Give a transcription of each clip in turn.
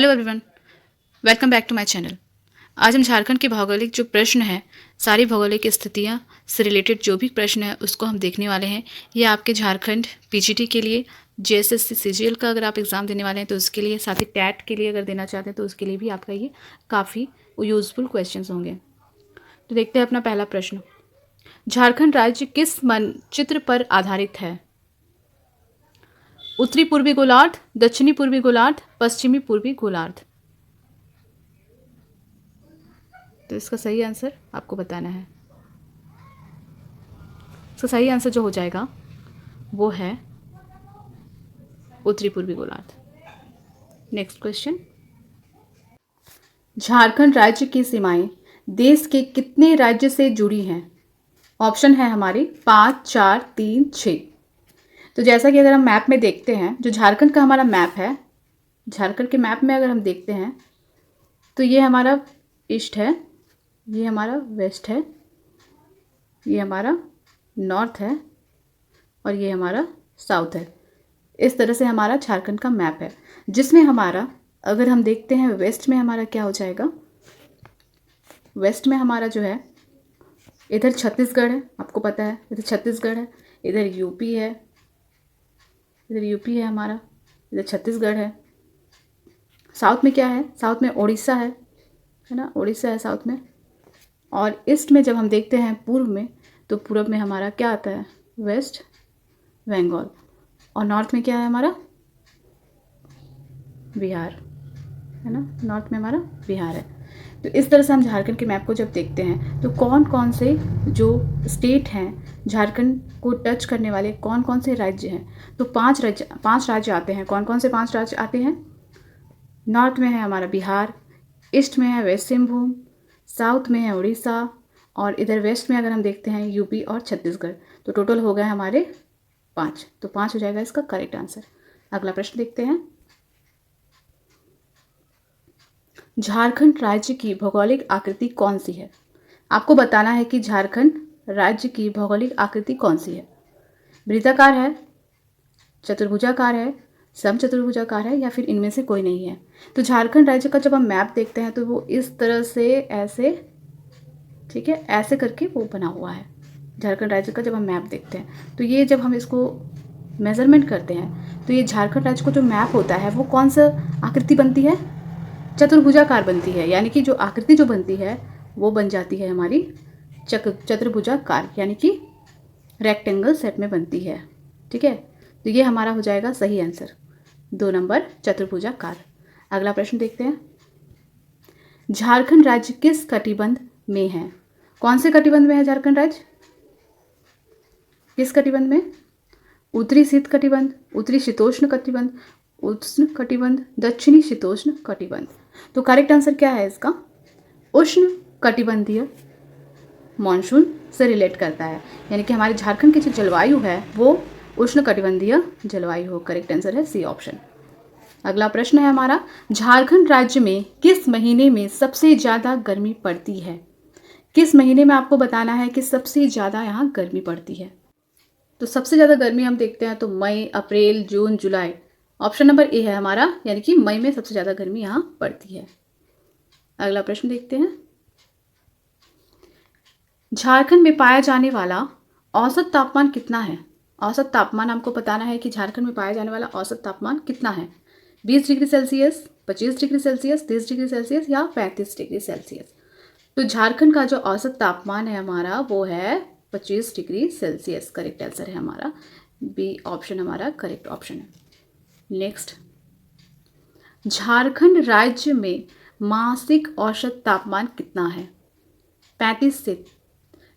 Hello everyone, welcome back to my channel. आज हम झारखंड के भौगोलिक जो प्रश्न हैं, सारी भौगोलिक स्थितियां से रिलेटेड जो भी प्रश्न है उसको हम देखने वाले हैं। ये आपके झारखंड पीजीटी के लिए, जेएसएससी सीजीएल का अगर आप एग्ज़ाम देने वाले हैं तो उसके लिए, साथ ही टैट के लिए अगर देना चाहते हैं तो उसके लिए भी आपका ये काफ़ी यूज़फुल क्वेश्चन होंगे। तो देखते हैं अपना पहला प्रश्न। झारखंड राज्य किस मानचित्र पर आधारित है? उत्तरी पूर्वी गोलार्ध, दक्षिणी पूर्वी गोलार्ध, पश्चिमी पूर्वी गोलार्ध। तो इसका सही आंसर आपको बताना है। इसका सही आंसर जो हो जाएगा वो है उत्तरी पूर्वी गोलार्ध। Next question. झारखंड राज्य की सीमाएं देश के कितने राज्य से जुड़ी हैं? ऑप्शन है हमारे 5, 4, 3, 6। तो जैसा कि अगर हम मैप में देखते हैं, जो झारखंड का हमारा मैप है, झारखंड के मैप में अगर हम देखते हैं तो ये हमारा ईस्ट है, ये हमारा वेस्ट है, ये हमारा नॉर्थ है और ये हमारा साउथ है। इस तरह से हमारा झारखंड का मैप है, जिसमें हमारा अगर हम देखते हैं वेस्ट में हमारा क्या हो जाएगा। वेस्ट में हमारा जो है इधर छत्तीसगढ़ है, आपको पता है इधर छत्तीसगढ़ है, इधर यूपी है, इधर यूपी है हमारा, इधर छत्तीसगढ़ है। साउथ में क्या है? साउथ में उड़ीसा है ना, उड़ीसा है साउथ में। और ईस्ट में जब हम देखते हैं पूर्व में, तो पूर्व में हमारा क्या आता है? वेस्ट बंगाल। और नॉर्थ में क्या है हमारा? बिहार है ना, नॉर्थ में हमारा बिहार है। तो इस तरह से हम झारखंड के मैप को जब देखते हैं तो कौन कौन से जो स्टेट हैं झारखंड को टच करने वाले, कौन कौन से राज्य हैं, तो 5 राज्य आते हैं। कौन कौन से 5 राज्य आते हैं? नॉर्थ में है हमारा बिहार, ईस्ट में है वेस्ट सिंहभूम, साउथ में है उड़ीसा और इधर वेस्ट में अगर हम देखते हैं यूपी और छत्तीसगढ़। तो टोटल हो गए हमारे 5। तो 5 हो जाएगा इसका करेक्ट आंसर। अगला प्रश्न देखते हैं। झारखंड राज्य की भौगोलिक आकृति कौन सी है? आपको बताना है कि झारखंड राज्य की भौगोलिक आकृति कौन सी है। वृत्ताकार है, चतुर्भुजाकार है, समचतुर्भुजाकार है या फिर इनमें से कोई नहीं है। तो झारखंड राज्य का जब हम मैप देखते हैं तो वो इस तरह से ऐसे, ठीक है, ऐसे करके वो बना हुआ है। झारखंड राज्य का जब हम मैप देखते हैं तो ये जब हम इसको मेज़रमेंट करते हैं तो ये झारखंड राज्य को जो मैप होता है वो कौन सा आकृति बनती है? चतुर्भुजाकार बनती है। यानी कि जो आकृति जो बनती है वो बन जाती है हमारी चतुर्भुजाकार, यानी कि रेक्टेंगल सेट में बनती है। ठीक है, तो ये हमारा हो जाएगा सही आंसर, 2 नंबर चतुर्भुजाकार। अगला प्रश्न देखते हैं। झारखंड राज्य किस कटिबंध में है? कौन से कटिबंध में है झारखंड राज्य? किस कटिबंध में? उत्तरी शीत कटिबंध, उत्तरी शीतोष्ण कटिबंध, उष्ण कटिबंध, दक्षिणी शीतोष्ण कटिबंध। तो करेक्ट आंसर क्या है इसका? उष्ण कटिबंधीय मॉनसून से रिलेट करता है, यानी कि हमारे झारखंड की जो जलवायु है वो उष्ण कटिबंधीय जलवायु हो। करेक्ट आंसर है सी ऑप्शन। अगला प्रश्न है हमारा, झारखंड राज्य में किस महीने में सबसे ज़्यादा गर्मी पड़ती है? किस महीने में आपको बताना है कि सबसे ज़्यादा यहाँ गर्मी पड़ती है। तो सबसे ज़्यादा गर्मी हम देखते हैं तो मई, अप्रैल, जून, जुलाई। ऑप्शन नंबर ए है हमारा, यानी कि मई में सबसे ज़्यादा गर्मी यहाँ पड़ती है। अगला प्रश्न देखते हैं। झारखंड में पाया जाने वाला औसत तापमान कितना है? औसत तापमान हमको बताना है कि झारखंड में पाया जाने वाला औसत तापमान कितना है। 20 degree Celsius, 25 degree Celsius, 30 degree Celsius या 35 डिग्री सेल्सियस। तो झारखंड का जो औसत तापमान है हमारा वो है 25 डिग्री सेल्सियस। करेक्ट आंसर है हमारा बी ऑप्शन, हमारा करेक्ट ऑप्शन है। नेक्स्ट, झारखंड राज्य में मासिक औसत तापमान कितना है? 35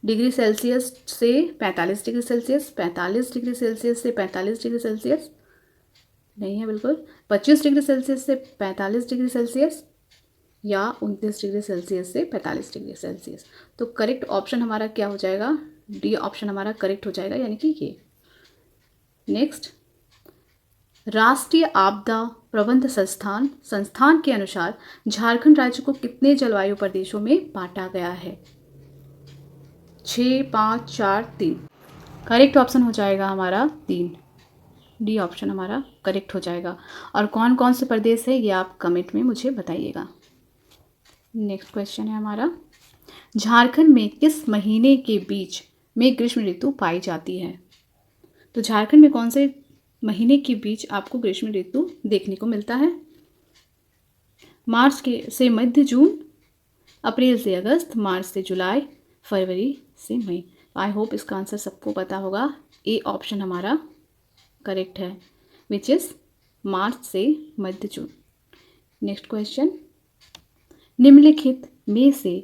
डिग्री सेल्सियस से 45 डिग्री सेल्सियस, 45 डिग्री सेल्सियस से 45 डिग्री सेल्सियस नहीं है बिल्कुल, 25 डिग्री सेल्सियस से 45 डिग्री सेल्सियस या 29 डिग्री सेल्सियस से 45 डिग्री सेल्सियस। तो करेक्ट ऑप्शन हमारा क्या हो जाएगा? डी ऑप्शन हमारा करेक्ट हो जाएगा, यानी कि ये। नेक्स्ट, राष्ट्रीय आपदा प्रबंध संस्थान के अनुसार झारखंड राज्य को कितने जलवायु प्रदेशों में बांटा गया है? 6, 5, 4, 3। करेक्ट ऑप्शन हो जाएगा हमारा 3। डी ऑप्शन हमारा करेक्ट हो जाएगा। और कौन कौन से प्रदेश है ये आप कमेंट में मुझे बताइएगा। नेक्स्ट क्वेश्चन है हमारा, झारखंड में किस महीने के बीच में ग्रीष्म ऋतु पाई जाती है? तो झारखंड में कौन से महीने के बीच आपको ग्रीष्म ऋतु देखने को मिलता है? मार्च के से मध्य जून, अप्रैल से अगस्त, मार्च से जुलाई, फरवरी से मई। आई होप इसका आंसर सबको पता होगा। ए ऑप्शन हमारा करेक्ट है, विच इज़ मार्च से मध्य जून। नेक्स्ट क्वेश्चन, निम्नलिखित में से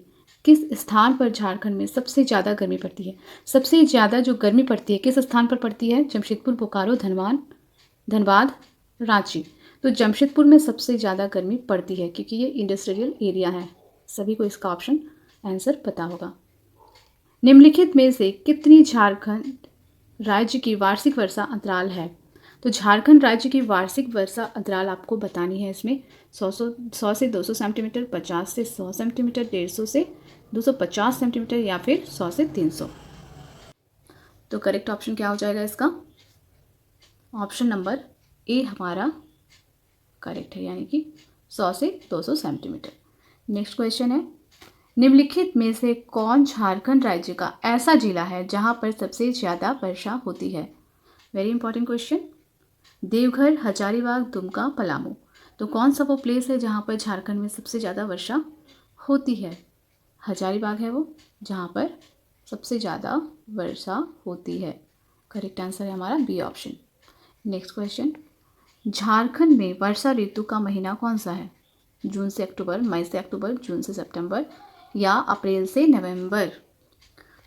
किस स्थान पर झारखंड में सबसे ज़्यादा गर्मी पड़ती है? सबसे ज़्यादा जो गर्मी पड़ती है किस स्थान पर पड़ती है? जमशेदपुर, बोकारो, धनबाद, रांची। तो जमशेदपुर में सबसे ज़्यादा गर्मी पड़ती है क्योंकि ये इंडस्ट्रियल एरिया है। सभी को इसका ऑप्शन आंसर पता होगा। निम्नलिखित में से कितनी झारखंड राज्य की वार्षिक वर्षा अंतराल है? तो झारखंड राज्य की वार्षिक वर्षा अंतराल आपको बतानी है। इसमें 100 से 200 सेंटीमीटर, 50 से 100 सेंटीमीटर, 150 से 250 सेंटीमीटर या फिर 100 से 300। तो करेक्ट ऑप्शन क्या हो जाएगा इसका? ऑप्शन नंबर ए हमारा करेक्ट है, यानी कि 100 से 200 सेंटीमीटर। नेक्स्ट क्वेश्चन है, निम्नलिखित में से कौन झारखंड राज्य का ऐसा जिला है जहां पर सबसे ज़्यादा वर्षा होती है? Very important question. Deoghar, Hazaribagh, Dumka, Palamu. तो कौन सा वो प्लेस है जहां पर झारखंड में सबसे ज़्यादा वर्षा होती है? हजारीबाग है वो जहां पर सबसे ज़्यादा वर्षा होती है। करेक्ट आंसर है हमारा B option. Next question, Jharkhand में वर्षा ऋतु का महीना कौन सा है? जून से अक्टूबर, मई से अक्टूबर, जून से सितंबर या अप्रैल से नवंबर?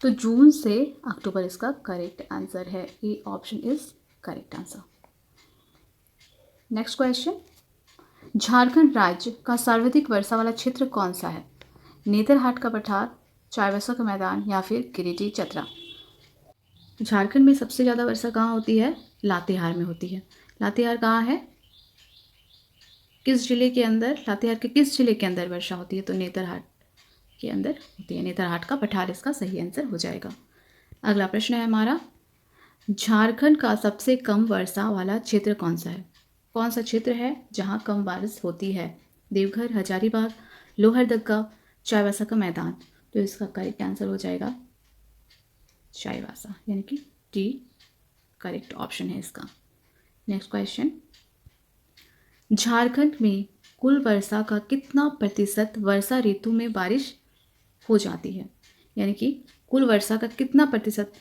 तो जून से अक्टूबर इसका करेक्ट आंसर है। A option is correct answer. Next question, Jharkhand राज्य का सर्वाधिक वर्षा वाला क्षेत्र कौन सा है? नेतरहाट का पठार, चाईबासा का मैदान या फिर गिरिडीह चतरा? झारखंड में सबसे ज़्यादा वर्षा कहाँ होती है? लातेहार में होती है। लातेहार कहाँ है? किस जिले के अंदर? लातेहार के किस जिले के अंदर वर्षा होती है? तो नेतरहाट के अंदर होती है। नेतरहाट का पठार इसका सही आंसर हो जाएगा। अगला प्रश्न है हमारा, झारखंड का सबसे कम वर्षा वाला क्षेत्र कौन सा है? कौन सा क्षेत्र है जहां कम बारिश होती है? देवघर, हजारीबाग, लोहरदगा, चाईबासा का मैदान। तो इसका करेक्ट आंसर हो जाएगा चाईबासा, यानी कि डी करेक्ट ऑप्शन है इसका। नेक्स्ट क्वेश्चन, झारखंड में कुल वर्षा का कितना प्रतिशत वर्षा ऋतु में बारिश हो जाती है? यानी कि कुल वर्षा का कितना प्रतिशत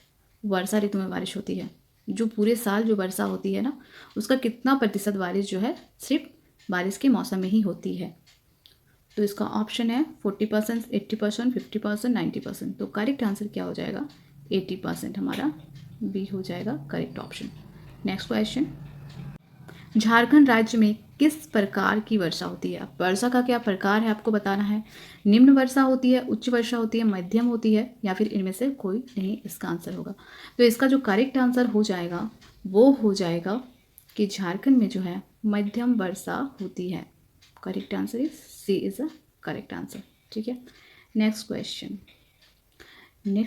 वर्षा ऋतु में बारिश होती है? जो पूरे साल जो वर्षा होती है ना, उसका कितना प्रतिशत बारिश जो है सिर्फ बारिश के मौसम में ही होती है? तो इसका ऑप्शन है 40%, 80%, 50%, 90%। तो करेक्ट आंसर क्या हो जाएगा? 80% हमारा बी हो जाएगा correct option. Next question, Jharkhand राज्य में किस प्रकार की वर्षा होती है? अब वर्षा का क्या प्रकार है आपको बताना है। निम्न वर्षा होती है, उच्च वर्षा होती है, मध्यम होती है या फिर इनमें से कोई नहीं इसका आंसर होगा। तो इसका जो करेक्ट आंसर हो जाएगा वो हो जाएगा कि झारखंड में जो है मध्यम वर्षा होती है। Correct answer is C is a correct answer. ठीक है। नेक्स्ट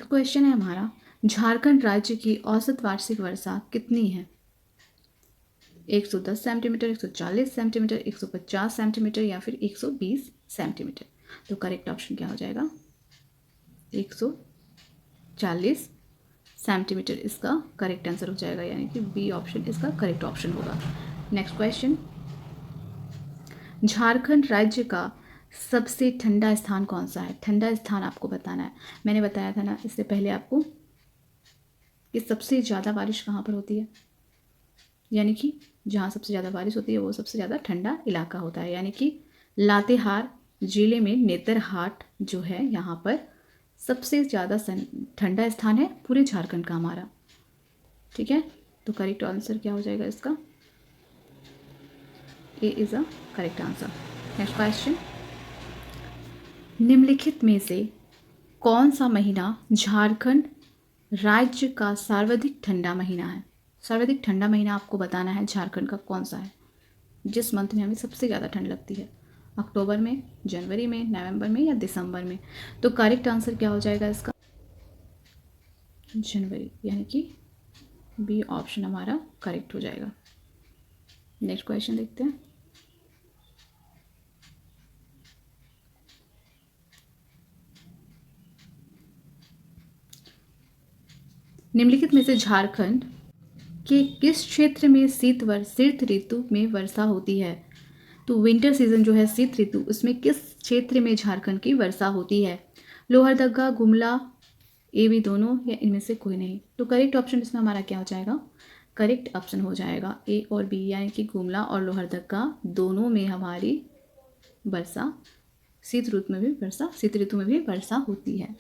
क्वेश्चन है हमारा, झारखंड राज्य की औसत वार्षिक वर्षा कितनी है? 110 सेंटीमीटर, 140 सेंटीमीटर, 150 सेंटीमीटर या फिर 120 सेंटीमीटर? तो करेक्ट ऑप्शन क्या हो जाएगा? 140 सेंटीमीटर इसका करेक्ट आंसर हो जाएगा, यानी कि बी ऑप्शन इसका करेक्ट ऑप्शन होगा। नेक्स्ट क्वेश्चन, झारखंड राज्य का सबसे ठंडा स्थान कौन सा है? ठंडा स्थान आपको बताना है। मैंने बताया था ना इससे पहले आपको कि सबसे ज़्यादा बारिश कहाँ पर होती है, यानी कि जहाँ सबसे ज़्यादा बारिश होती है वो सबसे ज़्यादा ठंडा इलाका होता है, यानी कि लातेहार जिले में नेतरहाट जो है यहाँ पर सबसे ज़्यादा ठंडा स्थान है पूरे झारखंड का हमारा। ठीक है। तो करेक्ट आंसर क्या हो जाएगा इसका? A is a correct answer. Next question, निम्नलिखित में से कौन सा महीना झारखंड राज्य का सर्वाधिक ठंडा महीना है? सर्वाधिक ठंडा महीना आपको बताना है झारखंड का कौन सा है, जिस मंथ में हमें सबसे ज़्यादा ठंड लगती है। अक्टूबर में, जनवरी में, नवंबर में या दिसंबर में? तो करेक्ट आंसर क्या हो जाएगा इसका? जनवरी, यानी कि बी ऑप्शन हमारा करेक्ट हो जाएगा। नेक्स्ट क्वेश्चन देखते हैं। निम्नलिखित में से झारखंड के किस क्षेत्र में शीत ऋतु में वर्षा होती है? तो विंटर सीजन जो है शीत ऋतु, उसमें किस क्षेत्र में झारखंड की वर्षा होती है? लोहरदगा, गुमला, ए बी दोनों, या इनमें से कोई नहीं? तो करेक्ट ऑप्शन इसमें हमारा क्या हो जाएगा? करेक्ट ऑप्शन हो जाएगा ए और बी, यानी कि गुमला और लोहरदगा दोनों में हमारी वर्षा शीत ऋतु में भी वर्षा होती है।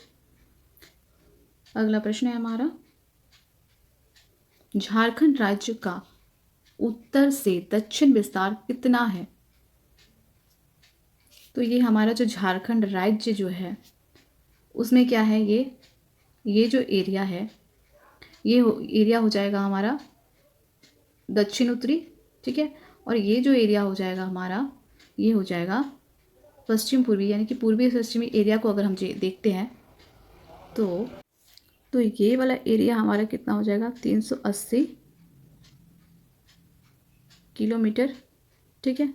अगला प्रश्न है हमारा, झारखंड राज्य का उत्तर से दक्षिण विस्तार कितना है? तो ये हमारा जो झारखंड राज्य जो है उसमें क्या है, ये जो एरिया है ये एरिया हो जाएगा हमारा दक्षिण उत्तरी, ठीक है। और ये जो एरिया हो जाएगा हमारा, ये हो जाएगा पश्चिम पूर्वी, यानी कि पूर्वी पश्चिमी एरिया को अगर हम देखते हैं तो ये वाला एरिया हमारा कितना हो जाएगा? 380 किलोमीटर, ठीक है।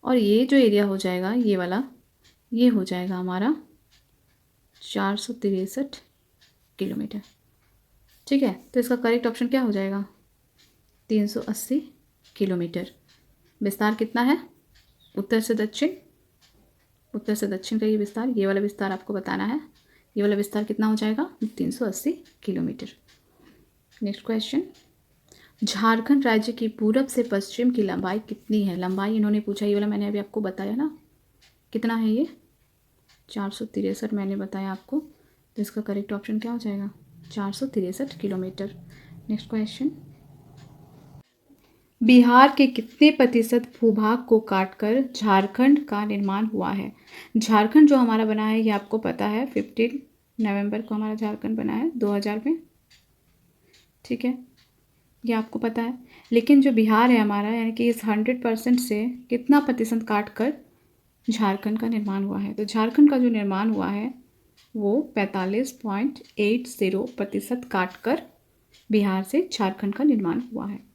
और ये जो एरिया हो जाएगा ये वाला, ये हो जाएगा हमारा 463 किलोमीटर, ठीक है। तो इसका करेक्ट ऑप्शन क्या हो जाएगा? 380 किलोमीटर। विस्तार कितना है? उत्तर से दक्षिण का ये विस्तार, ये वाला विस्तार आपको बताना है। ये वाला विस्तार कितना हो जाएगा? 380 किलोमीटर। नेक्स्ट क्वेश्चन, झारखंड राज्य की पूरब से पश्चिम की लंबाई कितनी है? लंबाई इन्होंने पूछा, ये वाला मैंने अभी आपको बताया ना, कितना है ये? 463 मैंने बताया आपको। तो इसका करेक्ट ऑप्शन क्या हो जाएगा? 463 किलोमीटर। नेक्स्ट क्वेश्चन, बिहार के कितने प्रतिशत भूभाग को काटकर झारखंड का निर्माण हुआ है? झारखंड जो हमारा बना है ये आपको पता है, 15 नवंबर को हमारा झारखंड बना है 2000 में, ठीक है, ये आपको पता है। लेकिन जो बिहार है हमारा, यानी कि इस 100% से कितना प्रतिशत काट कर झारखंड का निर्माण हुआ है? तो झारखंड का जो निर्माण हुआ है वो 45.80% काट कर बिहार से झारखंड का निर्माण हुआ है।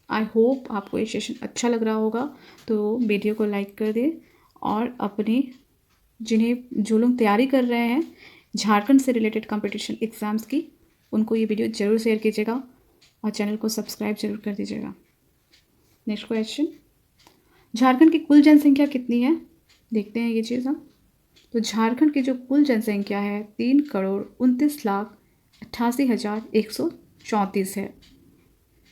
आई होप आपको ये सेशन अच्छा लग रहा होगा, तो वीडियो को लाइक कर दें और अपने जो लोग तैयारी कर रहे हैं झारखंड से रिलेटेड कंपटीशन एग्ज़ाम्स की, उनको ये वीडियो ज़रूर शेयर कीजिएगा और चैनल को सब्सक्राइब जरूर कर दीजिएगा। नेक्स्ट क्वेश्चन, झारखंड की कुल जनसंख्या कितनी है? देखते हैं ये चीज़ हम। तो झारखंड की जो कुल जनसंख्या है 3,29,88,134 है।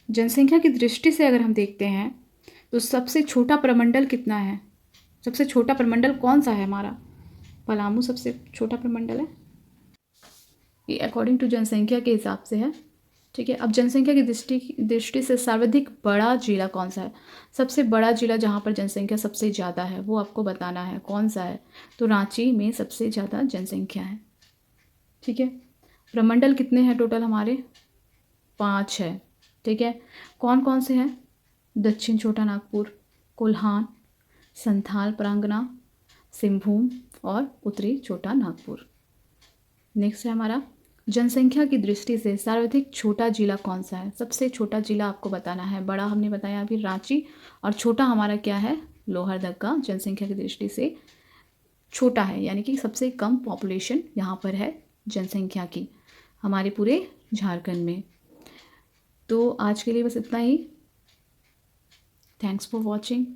जनसंख्या की दृष्टि से अगर हम देखते हैं तो सबसे छोटा प्रमंडल कितना है? सबसे छोटा प्रमंडल कौन सा है हमारा? पलामू सबसे छोटा प्रमंडल है, ये अकॉर्डिंग टू जनसंख्या के हिसाब से है, ठीक है। अब जनसंख्या की दृष्टि से सर्वाधिक बड़ा जिला कौन सा है? सबसे बड़ा जिला जहाँ पर जनसंख्या सबसे ज़्यादा है वो आपको बताना है कौन सा है। तो रांची में सबसे ज़्यादा जनसंख्या है, ठीक है। प्रमंडल कितने हैं टोटल हमारे? 5 है, ठीक है। कौन कौन से हैं? दक्षिण छोटा नागपुर, कोल्हान, संथाल परगना, सिंहभूम और उत्तरी छोटा नागपुर। नेक्स्ट है हमारा, जनसंख्या की दृष्टि से सर्वाधिक छोटा जिला कौन सा है? सबसे छोटा जिला आपको बताना है। बड़ा हमने बताया अभी रांची, और छोटा हमारा क्या है? लोहरदगा जनसंख्या की दृष्टि से छोटा है, यानी कि सबसे कम पॉपुलेशन यहाँ पर है जनसंख्या की हमारे पूरे झारखंड में। तो आज के लिए बस इतना ही। Thanks for watching.